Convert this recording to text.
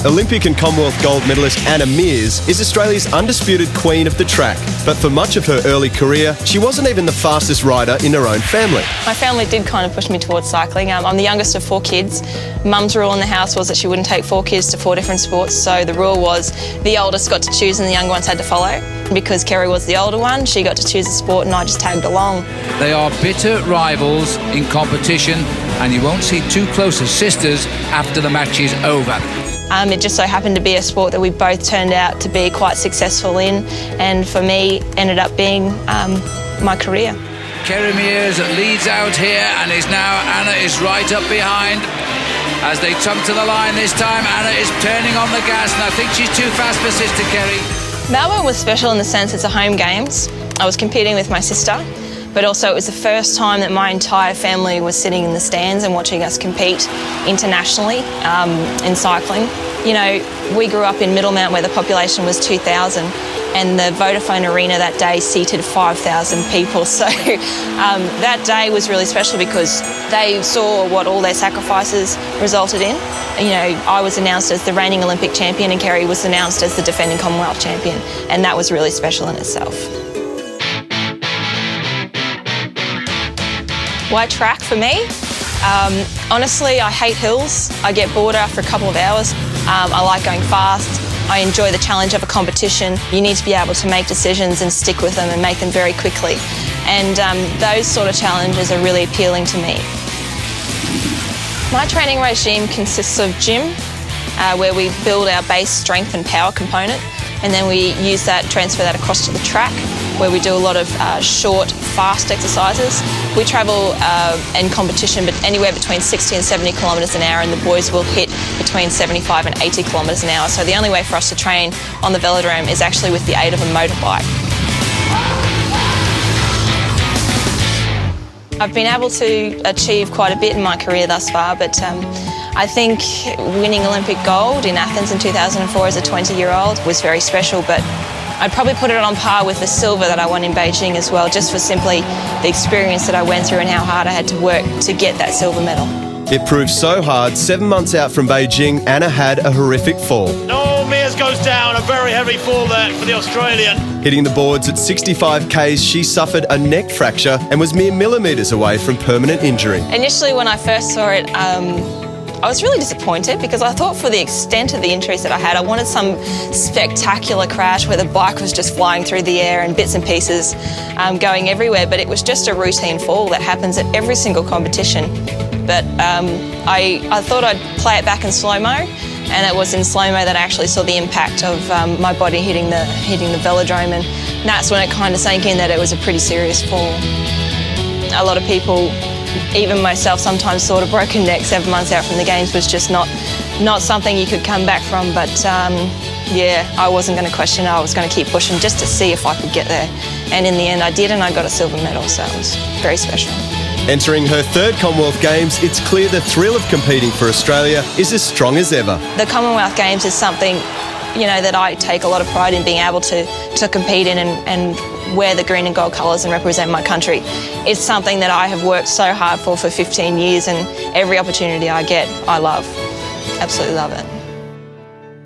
Olympic and Commonwealth gold medalist Anna Meares is Australia's undisputed queen of the track. But for much of her early career, she wasn't even the fastest rider in her own family. My family did kind of push me towards cycling. I'm the youngest of 4 kids. Mum's rule in the house was that she wouldn't take 4 kids to 4 different sports, so the rule was the oldest got to choose and the younger ones had to follow. Because Kerry was the older one, she got to choose a sport and I just tagged along. They are bitter rivals in competition, and you won't see too close as sisters after the match is over. It just so happened to be a sport that we both turned out to be quite successful in, and for me ended up being my career. Kerry Meares leads out here, and Anna is right up behind. As they come to the line this time, Anna is turning on the gas, and I think she's too fast for sister Kerry. Melbourne was special in the sense it's a home games. I was competing with my sister, but also it was the first time that my entire family was sitting in the stands and watching us compete internationally in cycling. You know, we grew up in Middlemount where the population was 2,000 and the Vodafone Arena that day seated 5,000 people. So that day was really special because they saw what all their sacrifices resulted in. You know, I was announced as the reigning Olympic champion and Kerry was announced as the defending Commonwealth champion, and that was really special in itself. Why track for me? Honestly, I hate hills. I get bored after a couple of hours. I like going fast. I enjoy the challenge of a competition. You need to be able to make decisions and stick with them and make them very quickly. And those sort of challenges are really appealing to me. My training regime consists of gym, where we build our base strength and power component, and then we use that, transfer that across to the track, where we do a lot of short, fast exercises. We travel in competition but anywhere between 60 and 70 kilometres an hour, and the boys will hit between 75 and 80 kilometres an hour. So the only way for us to train on the velodrome is actually with the aid of a motorbike. I've been able to achieve quite a bit in my career thus far, but I think winning Olympic gold in Athens in 2004 as a 20-year-old was very special, but I'd probably put it on par with the silver that I won in Beijing as well, just for simply the experience that I went through and how hard I had to work to get that silver medal. It proved so hard, 7 months out from Beijing, Anna had a horrific fall. No, Meares goes down, a very heavy fall there for the Australian. Hitting the boards at 65 Ks, she suffered a neck fracture and was mere millimetres away from permanent injury. Initially, when I first saw it, I was really disappointed because I thought for the extent of the injuries that I had, I wanted some spectacular crash where the bike was just flying through the air and bits and pieces going everywhere, but it was just a routine fall that happens at every single competition. But I thought I'd play it back in slow-mo, and it was in slow-mo that I actually saw the impact of my body hitting the velodrome, and that's when it kind of sank in that it was a pretty serious fall. A lot of people, even myself, sometimes thought a broken neck 7 months out from the games was just not something you could come back from, but yeah, I wasn't going to question it. I was going to keep pushing just to see if I could get there, and in the end I did, and I got a silver medal, so it was very special. Entering her 3rd Commonwealth Games, it's clear the thrill of competing for Australia is as strong as ever. The Commonwealth Games is something, you know, that I take a lot of pride in being able to compete in and wear the green and gold colours and represent my country. It's something that I have worked so hard for 15 years, and every opportunity I get, I love. Absolutely love it.